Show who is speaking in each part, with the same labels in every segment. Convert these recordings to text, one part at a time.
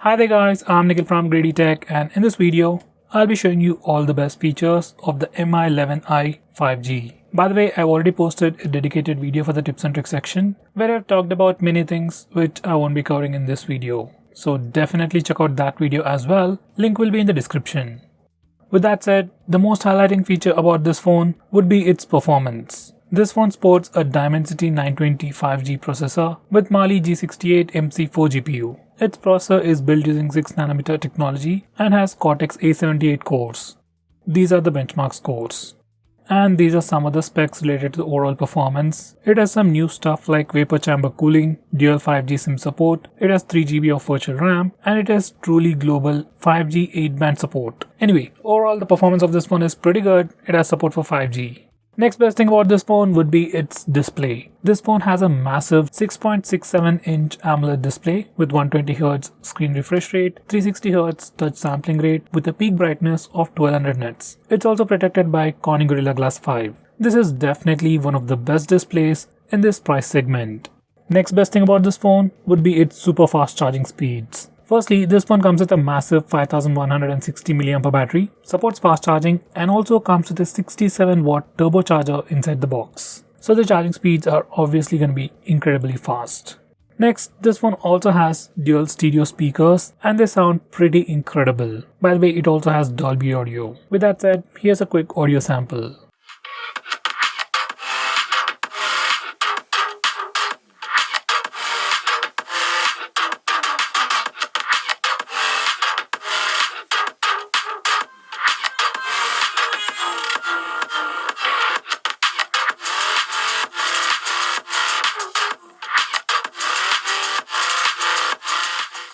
Speaker 1: Hi there guys, I'm Nikhil from GreedyTech, and in this video, I'll be showing you all the best features of the Xiaomi 11i 5G. By the way, I've already posted a dedicated video for the tips and tricks section where I've talked about many things which I won't be covering in this video. So definitely check out that video as well, link will be in the description. With that said, the most highlighting feature about this phone would be its performance. This phone sports a Dimensity 920 5G processor with Mali G68 MC4 GPU. Its processor is built using 6nm technology and has Cortex A78 cores. These are the benchmark scores. And these are some of the specs related to the overall performance. It has some new stuff like vapor chamber cooling, dual 5G SIM support, it has 3GB of virtual RAM, and it has truly global 5G 8-band support. Anyway, overall the performance of this phone is pretty good. It has support for 5G. Next best thing about this phone would be its display. This phone has a massive 6.67-inch AMOLED display with 120Hz screen refresh rate, 360Hz touch sampling rate with a peak brightness of 1200 nits. It's also protected by Corning Gorilla Glass 5. This is definitely one of the best displays in this price segment. Next best thing about this phone would be its super fast charging speeds. Firstly, this phone comes with a massive 5160 mAh battery, supports fast charging, and also comes with a 67-watt turbocharger inside the box. So the charging speeds are obviously going to be incredibly fast. Next, this phone also has dual stereo speakers and they sound pretty incredible. By the way, it also has Dolby Audio. With that said, here's a quick audio sample.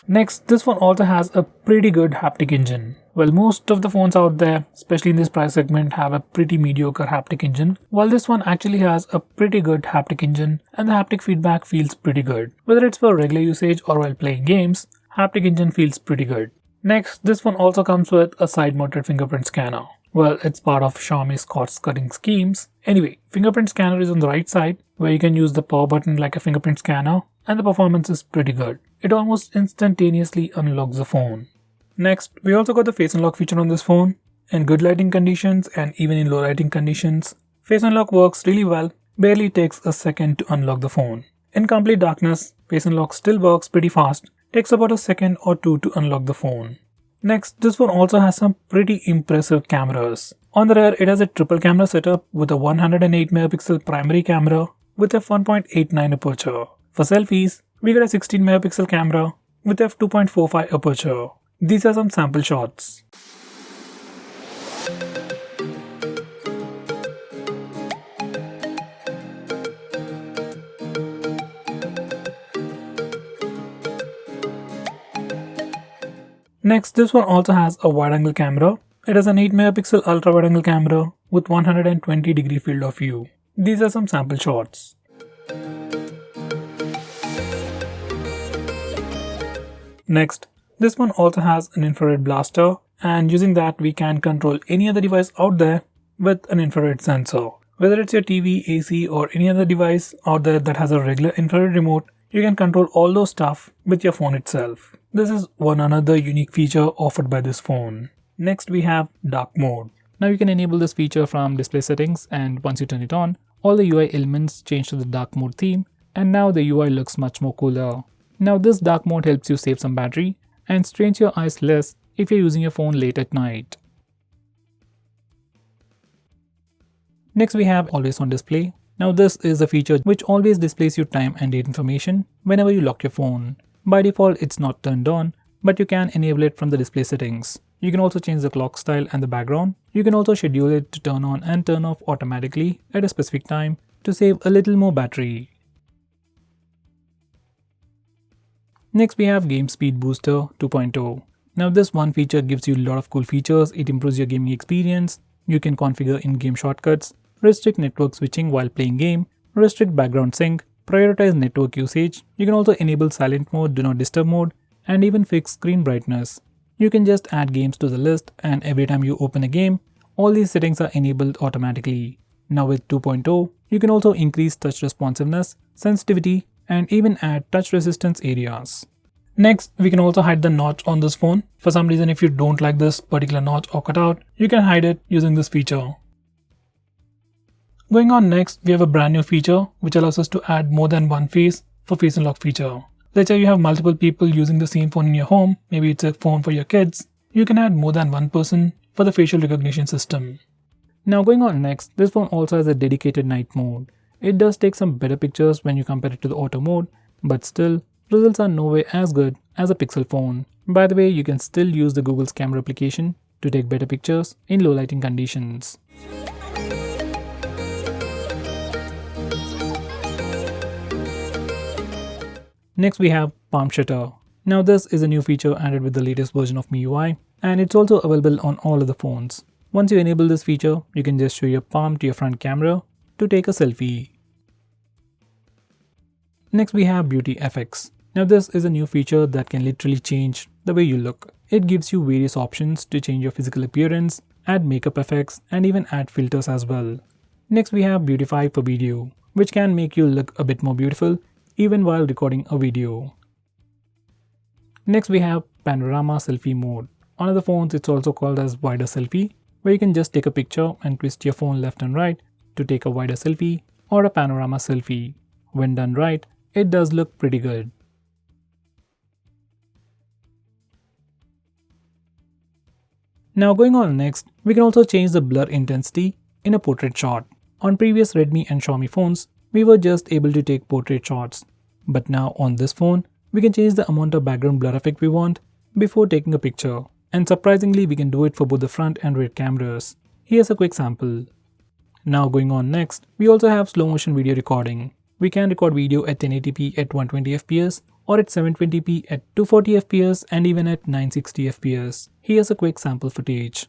Speaker 1: Next, this phone also has a pretty good haptic engine. Well, most of the phones out there, especially in this price segment, have a pretty mediocre haptic engine, while this one actually has a pretty good haptic engine and the haptic feedback feels pretty good. Whether it's for regular usage or while playing games, haptic engine feels pretty good. Next, this one also comes with a side-mounted fingerprint scanner. Well, it's part of Xiaomi's cost-cutting schemes. Anyway, fingerprint scanner is on the right side, where you can use the power button like a fingerprint scanner, and the performance is pretty good. It almost instantaneously unlocks the phone. Next, we also got the face unlock feature on this phone. In good lighting conditions and even in low lighting conditions, face unlock works really well, barely takes a second to unlock the phone. In complete darkness, face unlock still works pretty fast, takes about a second or two to unlock the phone. Next, this phone also has some pretty impressive cameras. On the rear, it has a triple camera setup with a 108MP primary camera with f1.89 aperture. For selfies, we got a 16MP camera with f2.45 aperture. These are some sample shots. Next, this one also has a wide-angle camera. It has an 8MP ultra-wide-angle camera with 120-degree field of view. These are some sample shots. Next, this one also has an infrared blaster, and using that we can control any other device out there with an infrared sensor. Whether it's your TV, AC or any other device out there that has a regular infrared remote, you can control all those stuff with your phone itself. This is one another unique feature offered by this phone. Next we have dark mode. Now you can enable this feature from display settings, and once you turn it on, all the UI elements change to the dark mode theme, and now the UI looks much more cooler. Now this dark mode helps you save some battery and strains your eyes less if you're using your phone late at night. Next we have always on display. Now this is a feature which always displays your time and date information whenever you lock your phone. By default it's not turned on, but you can enable it from the display settings. You can also change the clock style and the background. You can also schedule it to turn on and turn off automatically at a specific time to save a little more battery. Next we have Game Speed Booster 2.0. Now this one feature gives you a lot of cool features. It improves your gaming experience. You can configure in-game shortcuts, restrict network switching while playing game, restrict background sync, prioritize network usage. You can also enable silent mode, do not disturb mode, and even fix screen brightness. You can just add games to the list, and every time you open a game, all these settings are enabled automatically. Now with 2.0, you can also increase touch responsiveness, sensitivity, and even add touch resistance areas. Next, we can also hide the notch on this phone. For some reason, if you don't like this particular notch or cutout, you can hide it using this feature. Going on next, we have a brand new feature which allows us to add more than one face for face unlock feature. Let's say you have multiple people using the same phone in your home, maybe it's a phone for your kids. You can add more than one person for the facial recognition system. Now going on next, this phone also has a dedicated night mode. It does take some better pictures when you compare it to the auto mode, but still, results are nowhere as good as a Pixel phone. By the way, you can still use the Google's camera application to take better pictures in low lighting conditions. Next we have Palm Shutter. Now this is a new feature added with the latest version of MIUI, and it's also available on all of the phones. Once you enable this feature, you can just show your palm to your front camera to take a selfie. Next we have Beauty FX. Now this is a new feature that can literally change the way you look. It gives you various options to change your physical appearance, add makeup effects, and even add filters as well. Next we have Beautify for video, which can make you look a bit more beautiful even while recording a video. Next we have Panorama Selfie mode. On other phones it's also called as wider selfie, where you can just take a picture and twist your phone left and right to take a wider selfie or a panorama selfie. When done right, it does look pretty good. Now going on next, we can also change the blur intensity in a portrait shot. On previous Redmi and Xiaomi phones, we were just able to take portrait shots. But now on this phone, we can change the amount of background blur effect we want before taking a picture. And surprisingly, we can do it for both the front and rear cameras. Here's a quick sample. Now going on next, we also have slow motion video recording. We can record video at 1080p at 120fps or at 720p at 240fps and even at 960fps. Here's a quick sample footage.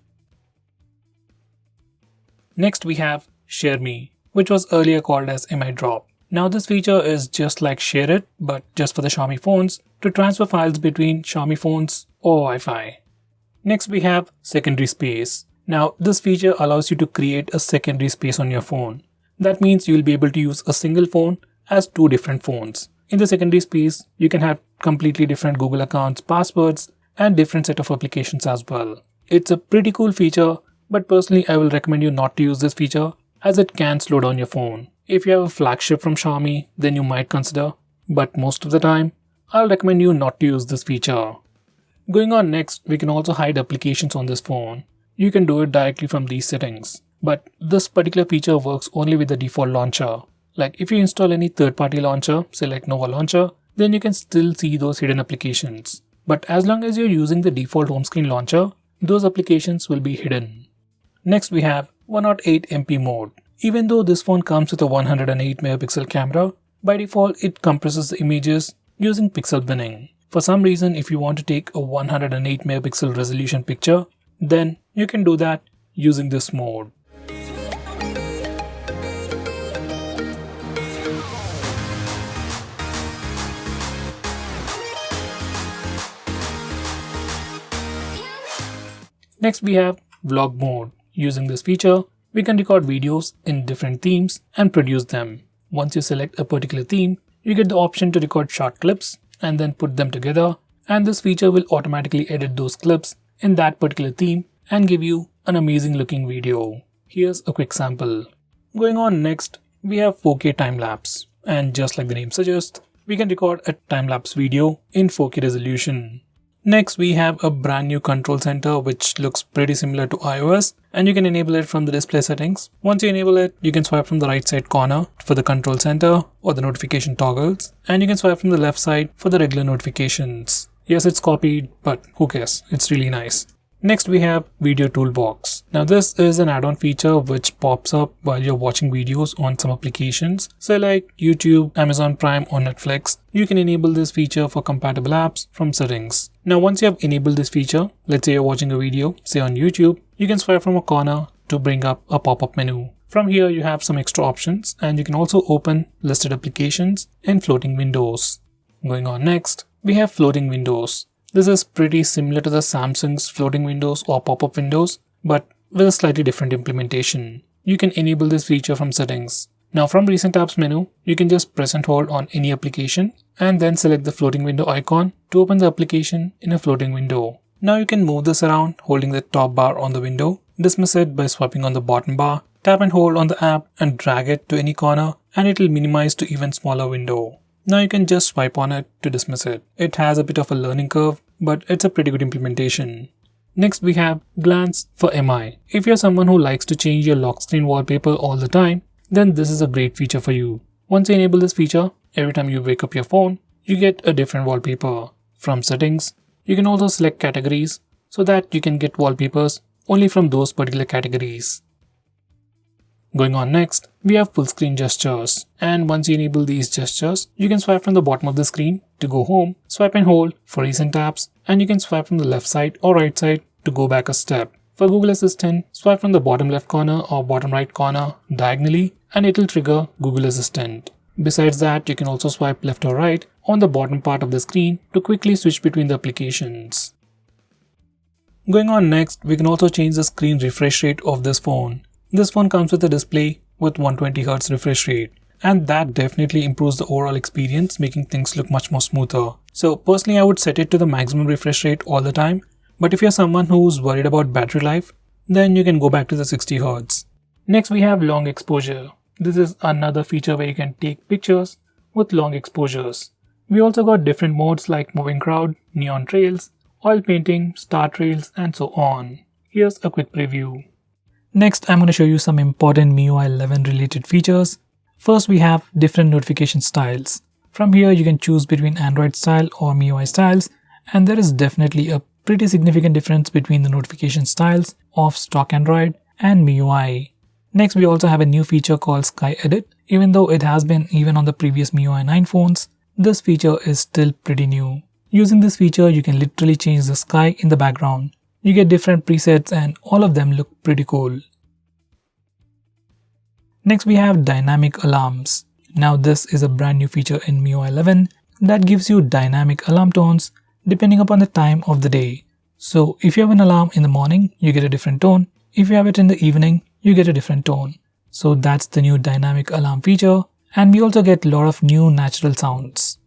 Speaker 1: Next we have SHAREME, which was earlier called as MI Drop. Now this feature is just like Share It, but just for the Xiaomi phones to transfer files between Xiaomi phones or Wi-Fi. Next we have secondary space. Now this feature allows you to create a secondary space on your phone. That means you will be able to use a single phone as two different phones. In the secondary space, you can have completely different Google accounts, passwords, and different set of applications as well. It's a pretty cool feature, but personally I will recommend you not to use this feature as it can slow down your phone. If you have a flagship from Xiaomi, then you might consider, but most of the time, I'll recommend you not to use this feature. Going on next, we can also hide applications on this phone. You can do it directly from these settings, but this particular feature works only with the default launcher. Like if you install any third-party launcher, say like Nova Launcher, then you can still see those hidden applications. But as long as you're using the default home screen launcher, those applications will be hidden. Next we have 108MP mode. Even though this phone comes with a 108 megapixel camera, by default it compresses the images using pixel binning. For some reason, if you want to take a 108 megapixel resolution picture, then you can do that using this mode. Next we have vlog mode. Using this feature, we can record videos in different themes and produce them. Once you select a particular theme, you get the option to record short clips and then put them together, and this feature will automatically edit those clips in that particular theme and give you an amazing looking video. Here's a quick sample. Going on next, we have 4K time-lapse, and just like the name suggests, we can record a time-lapse video in 4K resolution. Next we have a brand new control center which looks pretty similar to iOS, and you can enable it from the display settings. Once you enable it, you can swipe from the right side corner for the control center or the notification toggles, and you can swipe from the left side for the regular notifications. Yes, it's copied, but who cares? It's really nice. Next we have Video Toolbox. Now this is an add-on feature which pops up while you're watching videos on some applications, say like YouTube, Amazon Prime or Netflix. You can enable this feature for compatible apps from settings. Now once you have enabled this feature, let's say you're watching a video, say on YouTube, you can swipe from a corner to bring up a pop-up menu. From here you have some extra options, and you can also open listed applications in floating windows. Going on next, we have floating windows. This is pretty similar to the Samsung's floating windows or pop-up windows, but with a slightly different implementation. You can enable this feature from settings. Now from recent apps menu, you can just press and hold on any application and then select the floating window icon to open the application in a floating window. Now you can move this around holding the top bar on the window, dismiss it by swiping on the bottom bar, tap and hold on the app and drag it to any corner and it will minimize to even smaller window. Now you can just swipe on it to dismiss it. It has a bit of a learning curve, but it's a pretty good implementation. Next we have Glance for MI. If you're someone who likes to change your lock screen wallpaper all the time, then this is a great feature for you. Once you enable this feature, every time you wake up your phone, you get a different wallpaper. From settings, you can also select categories so that you can get wallpapers only from those particular categories. Going on next, we have full screen gestures, and once you enable these gestures, you can swipe from the bottom of the screen to go home, swipe and hold for recent apps, and you can swipe from the left side or right side to go back a step. For Google Assistant, swipe from the bottom left corner or bottom right corner diagonally and it will trigger Google Assistant. Besides that, you can also swipe left or right on the bottom part of the screen to quickly switch between the applications. Going on next, we can also change the screen refresh rate of this phone. This phone comes with a display with 120Hz refresh rate, and that definitely improves the overall experience, making things look much more smoother. So personally, I would set it to the maximum refresh rate all the time, but if you're someone who's worried about battery life, then you can go back to the 60Hz. Next we have long exposure. This is another feature where you can take pictures with long exposures. We also got different modes like moving crowd, neon trails, oil painting, star trails, and so on. Here's a quick preview. Next, I'm going to show you some important MIUI 11 related features. First, we have different notification styles. From here, you can choose between Android style or MIUI styles, and there is definitely a pretty significant difference between the notification styles of stock Android and MIUI. Next, we also have a new feature called Sky Edit. Even though it has been even on the previous MIUI 9 phones, this feature is still pretty new. Using this feature, you can literally change the sky in the background. You get different presets and all of them look pretty cool. Next we have dynamic alarms. Now this is a brand new feature in MIUI 11 that gives you dynamic alarm tones depending upon the time of the day. So if you have an alarm in the morning, you get a different tone. If you have it in the evening, you get a different tone. So that's the new dynamic alarm feature, and we also get a lot of new natural sounds.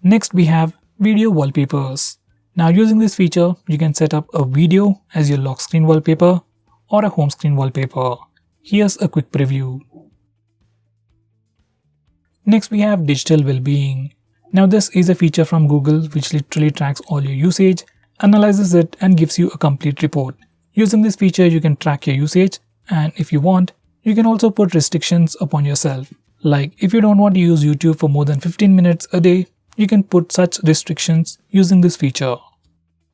Speaker 1: Next we have video wallpapers. Now using this feature, you can set up a video as your lock screen wallpaper or a home screen wallpaper. Here's a quick preview. Next we have digital well-being. Now this is a feature from Google which literally tracks all your usage, analyzes it and gives you a complete report. Using this feature, you can track your usage, and if you want, you can also put restrictions upon yourself. Like if you don't want to use YouTube for more than 15 minutes a day, you can put such restrictions using this feature.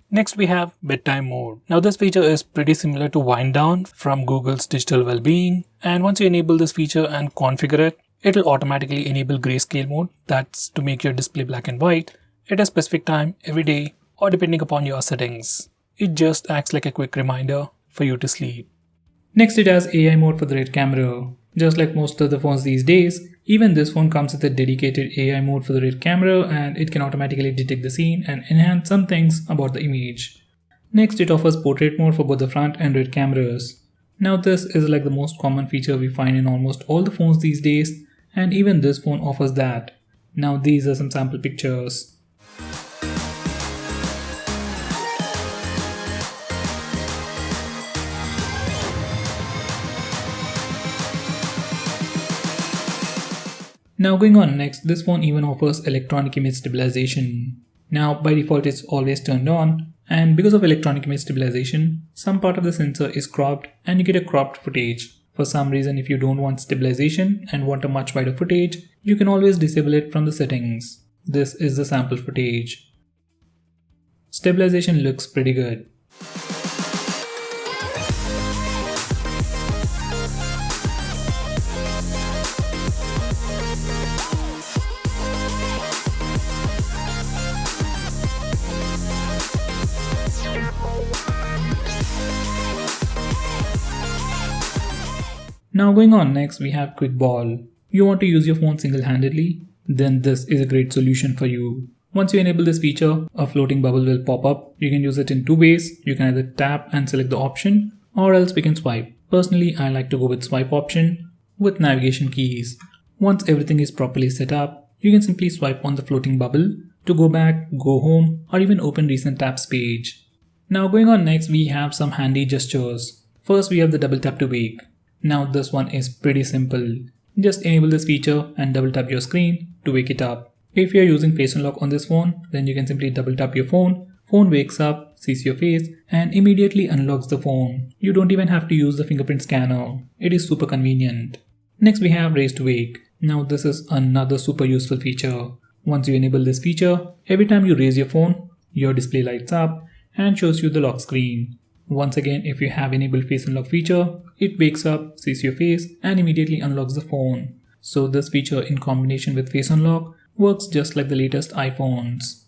Speaker 1: Next we have bedtime mode. Now this feature is pretty similar to wind down from Google's digital well-being, and once you enable this feature and configure it, it'll automatically enable grayscale mode. That's to make your display black and white at a specific time every day or depending upon your settings. It just acts like a quick reminder for you to sleep. Next it has AI mode for the rear camera. Just like most of the phones these days, even this phone comes with a dedicated AI mode for the rear camera, and it can automatically detect the scene and enhance some things about the image. Next it offers portrait mode for both the front and rear cameras. Now this is like the most common feature we find in almost all the phones these days, and even this phone offers that. Now these are some sample pictures. Now going on next, this phone even offers electronic image stabilization. Now by default it's always turned on, and because of electronic image stabilization, some part of the sensor is cropped and you get a cropped footage. For some reason, if you don't want stabilization and want a much wider footage, you can always disable it from the settings. This is the sample footage. Stabilization looks pretty good. Now going on next, we have Quick Ball. You want to use your phone single-handedly? Then this is a great solution for you. Once you enable this feature, a floating bubble will pop up. You can use it in two ways. You can either tap and select the option, or else we can swipe. Personally, I like to go with swipe option. with navigation keys. Once everything is properly set up, you can simply swipe on the floating bubble to go back, go home, or even open recent tabs page. Now going on next, we have some handy gestures. First we have the double tap to wake. Now this one is pretty simple. Just enable this feature and double tap your screen to wake it up. If you are using face unlock on this phone, then you can simply double tap your phone wakes up, sees your face, and immediately unlocks the phone. You don't even have to use the fingerprint scanner. It is super convenient. Next we have raise to wake. Now this is another super useful feature. Once you enable this feature, every time you raise your phone, your display lights up and shows you the lock screen. Once again, if you have enabled face unlock feature, it wakes up, sees your face, and immediately unlocks the phone. So this feature in combination with face unlock works just like the latest iPhones.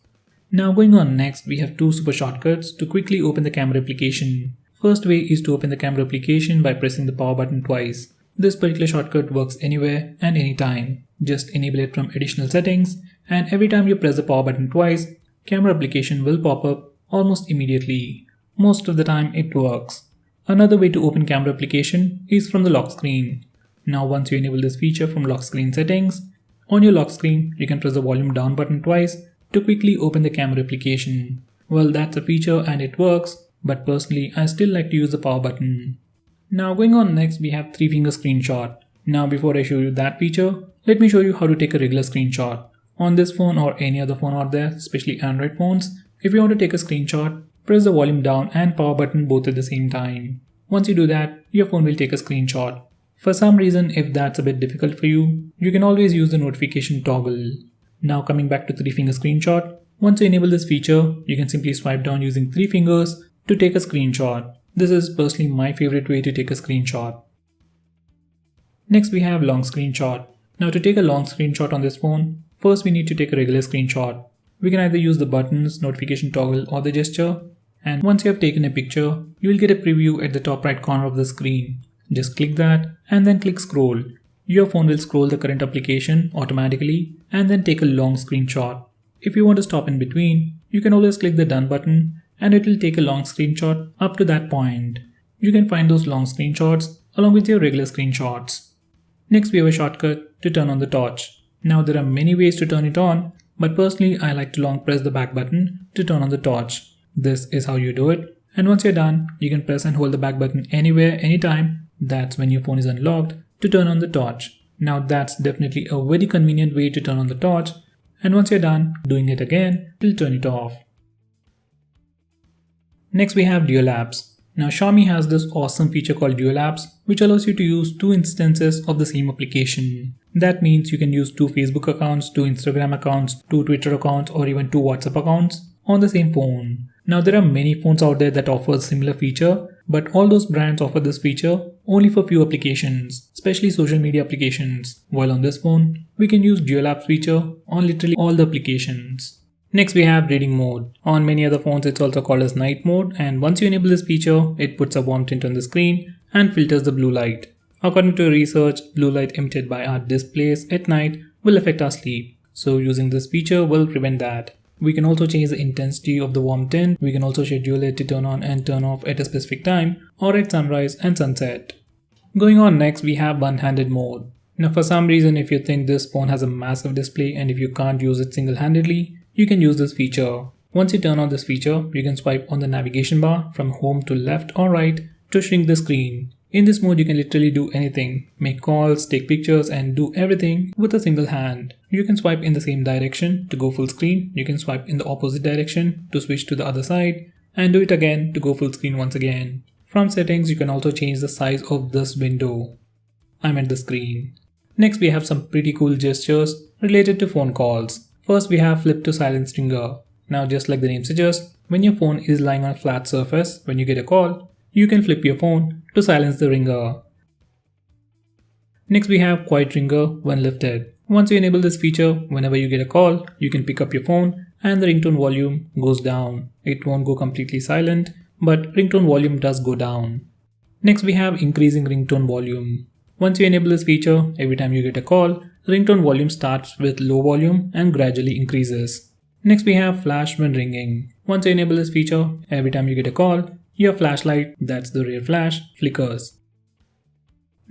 Speaker 1: Now going on next, we have two super shortcuts to quickly open the camera application. First way is to open the camera application by pressing the power button twice. This particular shortcut works anywhere and anytime. Just enable it from additional settings, and every time you press the power button twice, camera application will pop up almost immediately. Most of the time it works. Another way to open camera application is from the lock screen. Now once you enable this feature from lock screen settings, on your lock screen you can press the volume down button twice to quickly open the camera application. Well, that's a feature and it works, but personally I still like to use the power button. Now going on next, we have 3-finger screenshot. Now before I show you that feature, let me show you how to take a regular screenshot. On this phone or any other phone out there, especially Android phones, if you want to take a screenshot, press the volume down and power button both at the same time. Once you do that, your phone will take a screenshot. For some reason, if that's a bit difficult for you, you can always use the notification toggle. Now coming back to 3-finger screenshot, once you enable this feature, you can simply swipe down using 3 fingers to take a screenshot. This is personally my favorite way to take a screenshot. Next we have long screenshot. Now to take a long screenshot on this phone, first we need to take a regular screenshot. We can either use the buttons, notification toggle or the gesture. And once you have taken a picture, you will get a preview at the top right corner of the screen. Just click that and then click scroll. Your phone will scroll the current application automatically and then take a long screenshot. If you want to stop in between, you can always click the done button and it will take a long screenshot up to that point. You can find those long screenshots along with your regular screenshots. Next we have a shortcut to turn on the torch. Now there are many ways to turn it on, but personally I like to long press the back button to turn on the torch. This is how you do it, and once you're done, you can press and hold the back button anywhere, anytime. That's when your phone is unlocked to turn on the torch. Now that's definitely a very convenient way to turn on the torch, and once you're done doing it again, it'll turn it off. Next we have dual apps. Now Xiaomi has this awesome feature called dual apps, which allows you to use 2 instances of the same application. That means you can use 2 Facebook accounts, 2 Instagram accounts, 2 Twitter accounts, or even 2 WhatsApp accounts on the same phone. Now there are many phones out there that offer a similar feature, but all those brands offer this feature only for few applications, especially social media applications. While on this phone, we can use dual apps feature on literally all the applications. Next we have reading mode. On many other phones it's also called as night mode, and once you enable this feature, it puts a warm tint on the screen and filters the blue light. According to research, blue light emitted by our displays at night will affect our sleep. So using this feature will prevent that. We can also change the intensity of the warm tint. We can also schedule it to turn on and turn off at a specific time or at sunrise and sunset. Going on next, we have one-handed mode. Now for some reason, if you think this phone has a massive display and if you can't use it single-handedly, you can use this feature. Once you turn on this feature, you can swipe on the navigation bar from home to left or right to shrink the screen. In this mode, you can literally do anything, make calls, take pictures, and do everything with a single hand. You can swipe in the same direction to go full screen. You can swipe in the opposite direction to switch to the other side, and do it again to go full screen once again. From settings, you can also change the size of this window. I'm at the screen. Next, we have some pretty cool gestures related to phone calls. First, we have flip to silence ringer. Now, just like the name suggests, when your phone is lying on a flat surface, when you get a call, you can flip your phone to silence the ringer. Next, we have quiet ringer when lifted. Once you enable this feature, whenever you get a call, you can pick up your phone and the ringtone volume goes down. It won't go completely silent, but ringtone volume does go down. Next, we have increasing ringtone volume. Once you enable this feature, every time you get a call, ringtone volume starts with low volume and gradually increases. Next, we have flash when ringing. Once you enable this feature, every time you get a call, your flashlight, that's the rear flash, flickers.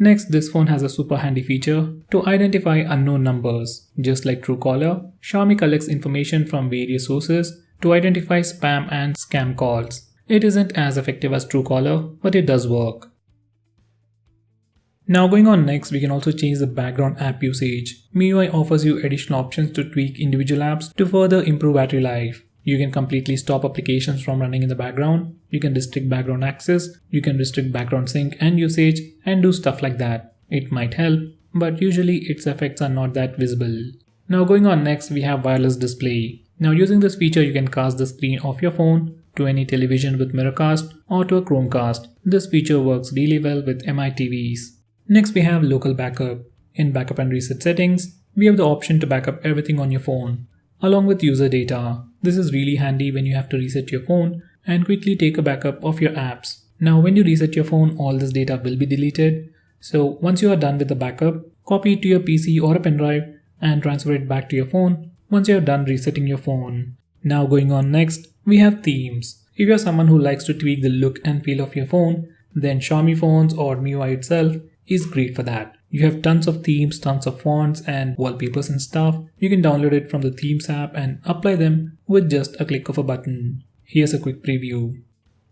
Speaker 1: Next, this phone has a super handy feature to identify unknown numbers. Just like Truecaller, Xiaomi collects information from various sources to identify spam and scam calls. It isn't as effective as Truecaller, but it does work. Now going on next, we can also change the background app usage. MIUI offers you additional options to tweak individual apps to further improve battery life. You can completely stop applications from running in the background, you can restrict background access, you can restrict background sync and usage, and do stuff like that. It might help, but usually its effects are not that visible. Now going on next, we have wireless display. Now using this feature, you can cast the screen of your phone to any television with Mirrorcast or to a Chromecast. This feature works really well with MI TVs. Next we have local backup. In backup and reset settings, we have the option to backup everything on your phone, along with user data. This is really handy when you have to reset your phone and quickly take a backup of your apps. Now when you reset your phone, all this data will be deleted. So once you are done with the backup, copy it to your PC or a pen drive and transfer it back to your phone once you are done resetting your phone. Now going on next, we have themes. If you are someone who likes to tweak the look and feel of your phone, then Xiaomi phones or MIUI itself is great for that. You have tons of themes, tons of fonts and wallpapers and stuff. You can download it from the themes app and apply them with just a click of a button. Here's a quick preview.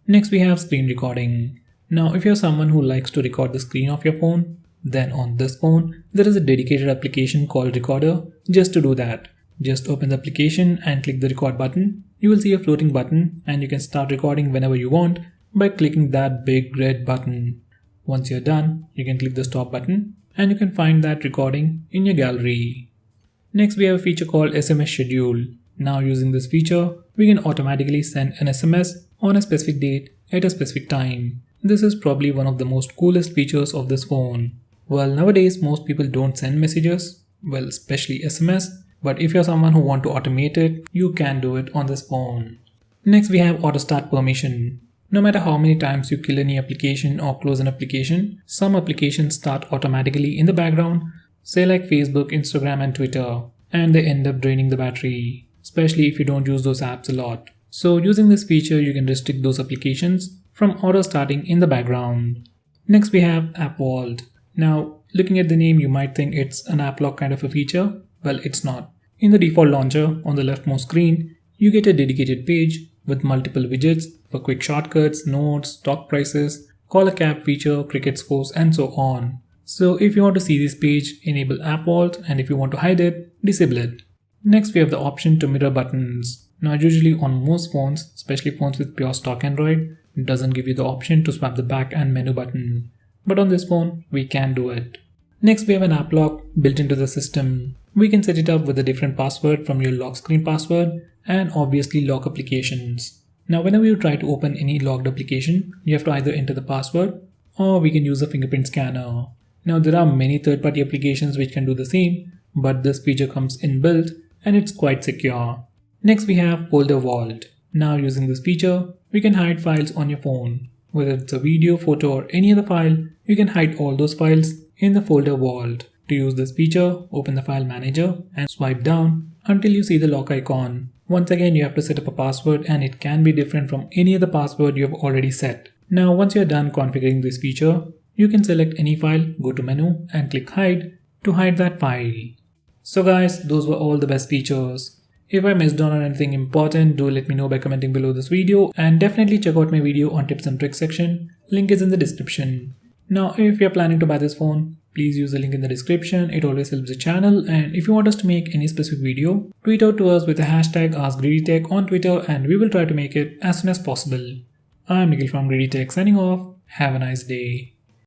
Speaker 1: Next we have screen recording. Now if you're someone who likes to record the screen of your phone, then on this phone there is a dedicated application called Recorder just to do that. Just open the application and click the record button. You will see a floating button and you can start recording whenever you want by clicking that big red button. Once you're done, you can click the stop button and you can find that recording in your gallery. Next we have a feature called SMS schedule. Now using this feature, we can automatically send an SMS on a specific date at a specific time. This is probably one of the most coolest features of this phone. Well, nowadays most people don't send messages, well especially SMS, but if you're someone who want to automate it, you can do it on this phone. Next we have auto start permission. No matter how many times you kill any application or close an application, some applications start automatically in the background, say like Facebook, Instagram and Twitter, and they end up draining the battery, especially if you don't use those apps a lot. So using this feature, you can restrict those applications from auto starting in the background. Next we have App Vault. Now looking at the name, you might think it's an app lock kind of a feature. Well, it's not. In the default launcher on the leftmost screen, you get a dedicated page with multiple widgets for quick shortcuts, notes, stock prices, call a cab feature, cricket scores and so on. So if you want to see this page, enable App Vault, and if you want to hide it, disable it. Next we have the option to mirror buttons. Now usually on most phones, especially phones with pure stock Android, it doesn't give you the option to swap the back and menu button. But on this phone, we can do it. Next we have an app lock built into the system. We can set it up with a different password from your lock screen password and obviously lock applications. Now whenever you try to open any locked application, you have to either enter the password or we can use a fingerprint scanner. Now there are many third-party applications which can do the same, but this feature comes inbuilt and it's quite secure. Next we have folder vault. Now using this feature, we can hide files on your phone. Whether it's a video, photo or any other file, you can hide all those files in the folder vault. To use this feature, open the file manager and swipe down until you see the lock icon. Once again, you have to set up a password and it can be different from any other password you have already set. Now once you're done configuring this feature, you can select any file, go to menu and click hide to hide that file. So guys, those were all the best features. If I missed on anything important, do let me know by commenting below this video, and definitely check out my video on tips and tricks section. Link is in the description. Now if you're planning to buy this phone, please use the link in the description. It always helps the channel, and if you want us to make any specific video, tweet out to us with the hashtag AskGreedyTech on Twitter and we will try to make it as soon as possible. I'm Nikhil from GreedyTech signing off. Have a nice day.